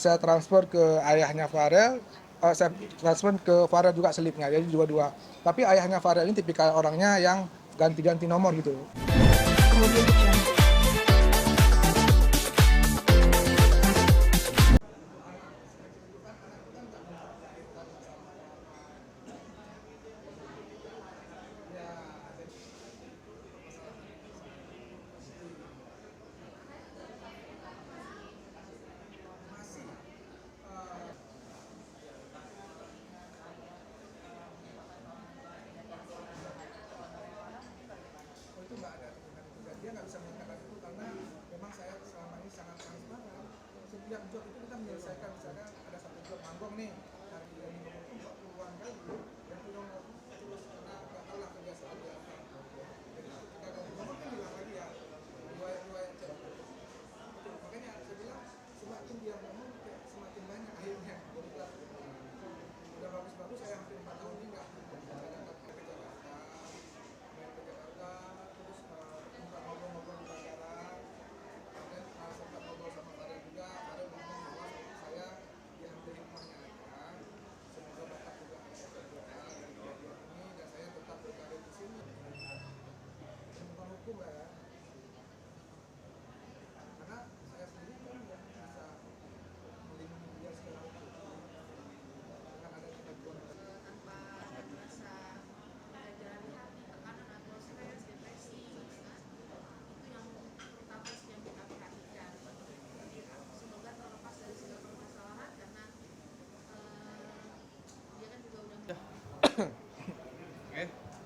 saya transfer ke ayahnya Farel, saya transfer ke Farel juga selipnya, jadi dua-dua. Tapi ayahnya Farel ini tipikal orangnya yang ganti-ganti nomor gitu. Itu nggak ada, dan dia nggak bisa mengatakan itu karena memang saya selama ini sangat transparan. Setiap job itu kita menyelesaikan, misalnya ada satu job manggung nih, hari ini itu 40-an kali, dan itu nomor terus karena nggak tahu lah kebiasaan dia apa. Jadi ketika ganti nomor kan bilang lagi ya, dua yang cek. Itu makanya saya bilang semakin dia ngomong semakin banyak akhirnya. Jadi udah bagus-bagus saya hampir 4 tahun ini nggak datang ke Jakarta. Main ke Jakarta, terus minta ngobrol-ngobrol di bandara, kemudian sempat ngobrol sama Farel juga. Farel ngomong bahwa saya diambil hikmahnya aja, semoga Bapak juga ada berdoa dari kejadian ini dan saya tetap berkarir di sini. Bukan hukum lah ya, karena saya sendiri kan nggak bisa melindungi dia secara hukum, kan ada ketentuan. Tanpa merasa jalan hati, tekanan atau stres, depresi, gitu kan. Itu yang pertama sih yang kita perhatikan. Jadi semoga terlepas dari segala permasalahan karena dia kan juga udah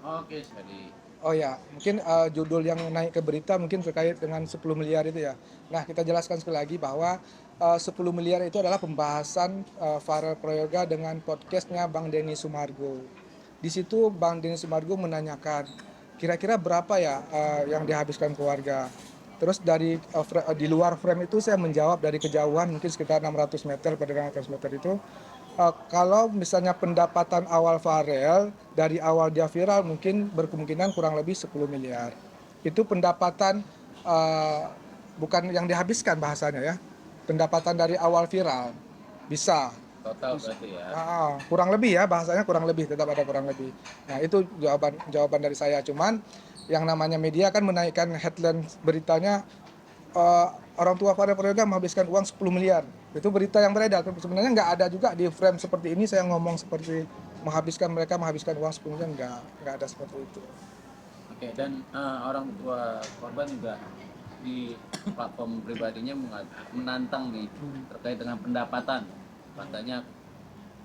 Oke, jadi Oh ya, mungkin judul yang naik ke berita mungkin terkait dengan 10 miliar itu ya. Nah, kita jelaskan sekali lagi bahwa 10 miliar itu adalah pembahasan Farel Prayoga dengan podcastnya Bang Denny Sumargo. Di situ Bang Denny Sumargo menanyakan, kira-kira berapa ya yang dihabiskan keluarga. Terus dari di luar frame itu saya menjawab dari kejauhan mungkin sekitar 600 meter pada 600 meter itu. Kalau misalnya pendapatan awal Farel dari awal dia viral mungkin berkemungkinan kurang lebih 10 miliar. Itu pendapatan bukan yang dihabiskan bahasanya ya. Pendapatan dari awal viral bisa. total berarti ya. Kurang lebih ya bahasanya, kurang lebih, tetap ada kurang lebih. Nah itu jawaban dari saya. Cuman yang namanya media kan menaikkan headline beritanya orang tua Farel Prayoga menghabiskan uang 10 miliar. Itu berita yang beredar. Sebenarnya nggak ada juga di frame seperti ini saya ngomong seperti mereka menghabiskan uang 10 miliar, nggak ada seperti itu. Oke, dan orang tua korban juga di platform pribadinya menantang nih terkait dengan pendapatan. Katanya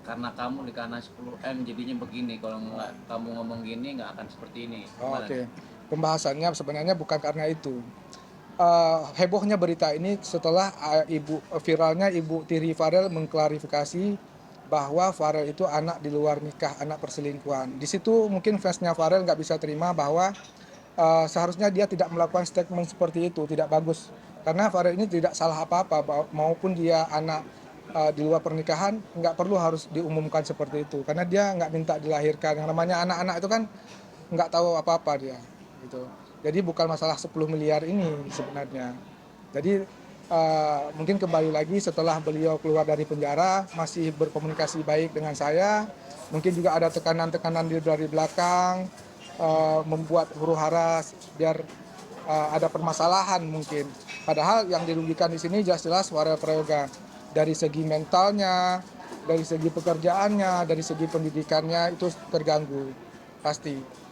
karena kamu dikana 10M jadinya begini, kalau nggak kamu ngomong gini nggak akan seperti ini. Gimana Oke. nih? Pembahasannya sebenarnya bukan karena itu. Hebohnya berita ini setelah viralnya Ibu Tiri Farel mengklarifikasi bahwa Farel itu anak di luar nikah, anak perselingkuhan. Di situ mungkin fansnya Farel nggak bisa terima bahwa seharusnya dia tidak melakukan statement seperti itu, tidak bagus. Karena Farel ini tidak salah apa-apa, maupun dia anak di luar pernikahan, nggak perlu harus diumumkan seperti itu. Karena dia nggak minta dilahirkan. Yang namanya anak-anak itu kan nggak tahu apa-apa dia. Gitu. Jadi bukan masalah 10 miliar ini sebenarnya. Jadi mungkin kembali lagi setelah beliau keluar dari penjara masih berkomunikasi baik dengan saya. Mungkin juga ada tekanan-tekanan dari belakang membuat huru hara biar ada permasalahan mungkin. Padahal yang dirugikan di sini jelas-jelas Farel Prayoga dari segi mentalnya, dari segi pekerjaannya, dari segi pendidikannya itu terganggu pasti.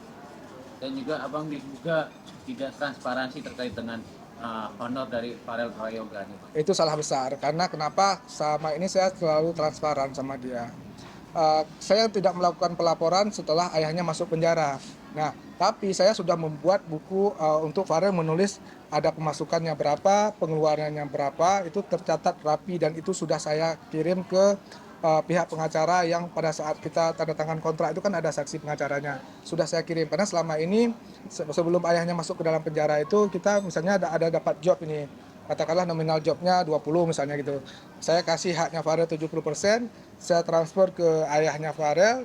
Dan juga abang juga tidak transparansi terkait dengan honor dari Farel Prayoga nih, Bang. Itu salah besar karena kenapa sama ini saya selalu transparan sama dia. Saya tidak melakukan pelaporan setelah ayahnya masuk penjara. Nah, tapi saya sudah membuat buku untuk Farel menulis ada pemasukannya berapa, pengeluarannya berapa, itu tercatat rapi dan itu sudah saya kirim ke pihak pengacara yang pada saat kita tanda tangan kontrak itu kan ada saksi pengacaranya. Sudah saya kirim karena selama ini sebelum ayahnya masuk ke dalam penjara itu kita misalnya ada dapat job ini. Katakanlah nominal jobnya 20 misalnya gitu. Saya kasih haknya Farel 70%, saya transfer ke ayahnya Farel,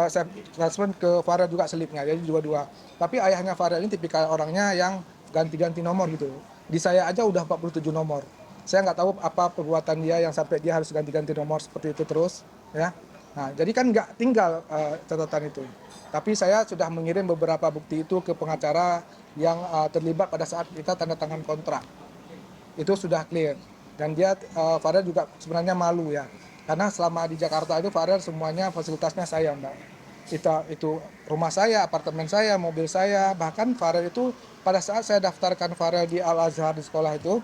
saya transfer ke Farel juga selipnya, jadi dua-dua. Tapi ayahnya Farel ini tipikal orangnya yang ganti-ganti nomor gitu. Di saya aja udah 47 nomor. Saya nggak tahu apa perbuatan dia yang sampai dia harus ganti-ganti nomor seperti itu terus, ya. Nah, jadi kan nggak tinggal catatan itu. Tapi saya sudah mengirim beberapa bukti itu ke pengacara yang terlibat pada saat kita tanda tangan kontrak. Itu sudah clear. Dan dia Farel juga sebenarnya malu ya. Karena selama di Jakarta itu Farel semuanya fasilitasnya saya, Mbak. Itu rumah saya, apartemen saya, mobil saya, bahkan Farel itu pada saat saya daftarkan Farel di Al Azhar di sekolah itu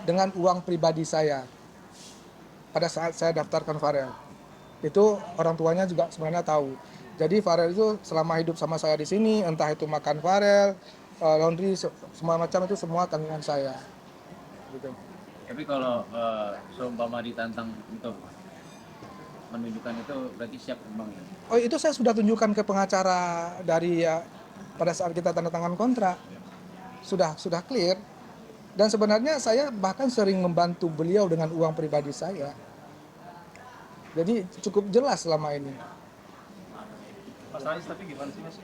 dengan uang pribadi saya. Pada saat saya daftarkan Farel, itu orang tuanya juga sebenarnya tahu. Jadi Farel itu selama hidup sama saya di sini, entah itu makan Farel, laundry, semua macam itu semua tanggungan saya. Gitu. Tapi kalau seumpama ditantang untuk menunjukkan itu berarti siap memang ya. Oh itu saya sudah tunjukkan ke pengacara dari pada saat kita tanda tangan kontrak, sudah clear. Dan sebenarnya saya bahkan sering membantu beliau dengan uang pribadi saya. Jadi cukup jelas selama ini. Mas Rais, tapi gimana sih Mas,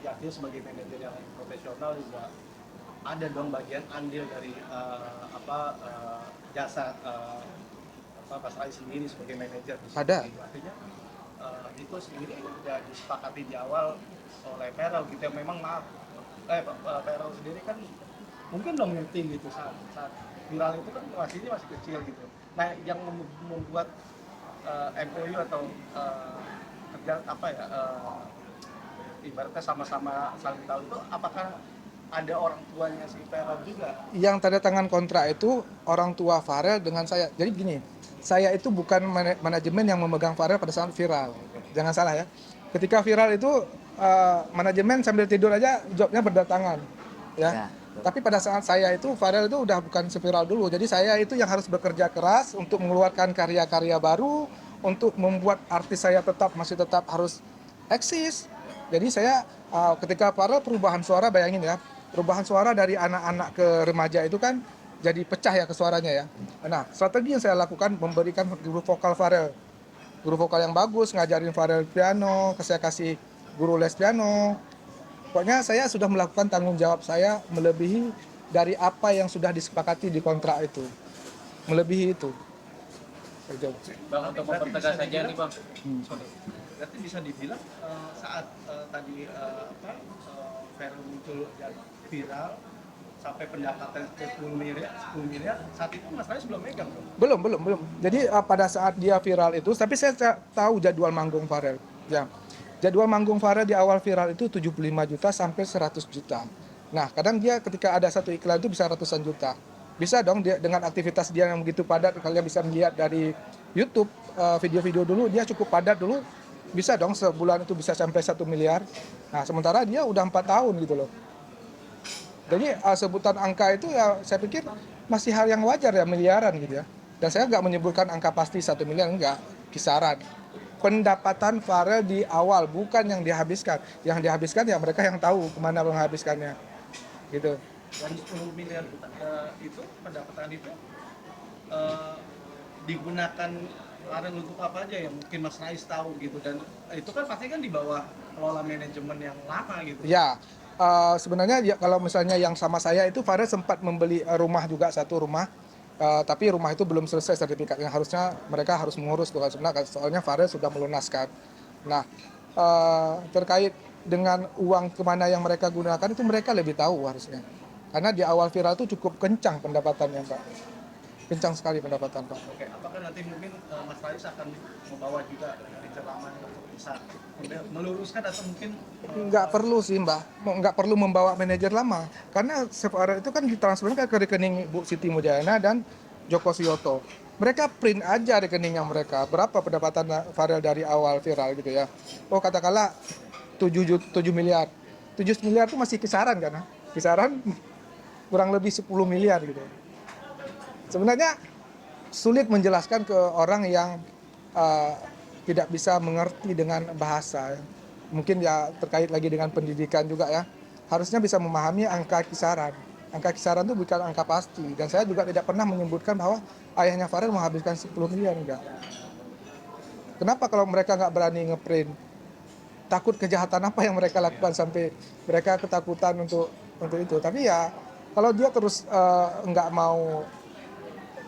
ya artinya sebagai manajer yang profesional juga ada dong bagian andil dari jasa Mas Rais sendiri sebagai manajer di sini. Ada. Artinya itu sendiri udah disepakati di awal oleh Farel gitu, yang memang Farel sendiri kan mungkin dong ngerti gitu saat viral itu kan masih kecil gitu. Nah yang membuat MOU atau kerja ibaratnya sama-sama saling tahu itu, apakah ada orang tuanya si Farel juga? Yang tanda tangan kontrak itu orang tua Farel dengan saya. Jadi gini, saya itu bukan manajemen yang memegang Farel pada saat viral. Jangan salah ya. Ketika viral itu manajemen sambil tidur aja jobnya berdatangan, ya. Tapi pada saat saya itu Farel itu udah bukan seviral dulu. Jadi saya itu yang harus bekerja keras untuk mengeluarkan karya-karya baru, untuk membuat artis saya masih tetap harus eksis. Jadi saya ketika Farel perubahan suara, bayangin ya, perubahan suara dari anak-anak ke remaja itu kan jadi pecah ya ke suaranya ya. Nah, strategi yang saya lakukan memberikan guru vokal Farel. Guru vokal yang bagus, ngajarin Farel piano, saya kasih guru les piano. Pokoknya saya sudah melakukan tanggung jawab saya melebihi dari apa yang sudah disepakati di kontrak itu. Melebihi itu. Bang, untuk mempertegas saja nih Bang. Berarti bisa dibilang saat tadi Farel muncul dan viral sampai pendapatan 10 miliar, saat itu Mas Rais belum megang dong? Belum. Jadi pada saat dia viral itu, tapi saya tahu jadwal manggung Farel. Ya. Jadwal manggung Farel di awal viral itu 75 juta sampai 100 juta. Nah, kadang dia ketika ada satu iklan itu bisa ratusan juta. Bisa dong dia, dengan aktivitas dia yang begitu padat, kalian bisa melihat dari YouTube video-video dulu, dia cukup padat dulu. Bisa dong sebulan itu bisa sampai 1 miliar. Nah, sementara dia udah 4 tahun gitu loh. Jadi sebutan angka itu ya saya pikir masih hal yang wajar ya, miliaran gitu ya. Dan saya nggak menyebutkan angka pasti 1 miliar, enggak, kisaran. Pendapatan Farel di awal, bukan yang dihabiskan. Yang dihabiskan ya mereka yang tahu kemana menghabiskannya. Gitu. Dan 10 miliar itu pendapatan itu digunakan Farel untuk apa aja yang mungkin Mas Rais tahu gitu, dan itu kan pasti kan di bawah kelola manajemen yang lama gitu. Ya, sebenarnya ya, kalau misalnya yang sama saya itu Farel sempat membeli rumah juga, satu rumah. Tapi rumah itu belum selesai sertifikatnya, harusnya mereka harus mengurus tuh sebenarnya, soalnya Farel sudah melunaskan. Nah, terkait dengan uang kemana yang mereka gunakan itu mereka lebih tahu harusnya, karena di awal viral itu cukup kencang pendapatannya Pak, kencang sekali pendapatan Pak. Oke, apakah nanti mungkin Mas Rais akan membawa juga dari ceramahnya untuk bisa meluruskan atau mungkin Nggak perlu sih Mbak, nggak perlu membawa manajer lama, karena Farel itu kan ditransferkan ke rekening Bu Siti Mulyana dan Joko Suyoto. Mereka print aja rekeningnya mereka, berapa pendapatan Farel dari awal viral gitu ya. Oh katakanlah 7 miliar. 7 miliar itu masih kisaran kan? Kisaran kurang lebih 10 miliar gitu. Sebenarnya sulit menjelaskan ke orang yang tidak bisa mengerti dengan bahasa. Mungkin ya terkait lagi dengan pendidikan juga ya. Harusnya bisa memahami angka kisaran. Angka kisaran itu bukan angka pasti. Dan saya juga tidak pernah menyebutkan bahwa ayahnya Farel menghabiskan 10 miliar, enggak. Kenapa kalau mereka nggak berani ngeprint? Takut kejahatan apa yang mereka lakukan sampai mereka ketakutan untuk itu. Tapi ya kalau dia terus nggak mau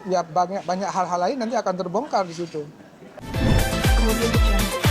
ya banyak hal-hal lain nanti akan terbongkar di situ. Audio Jungle.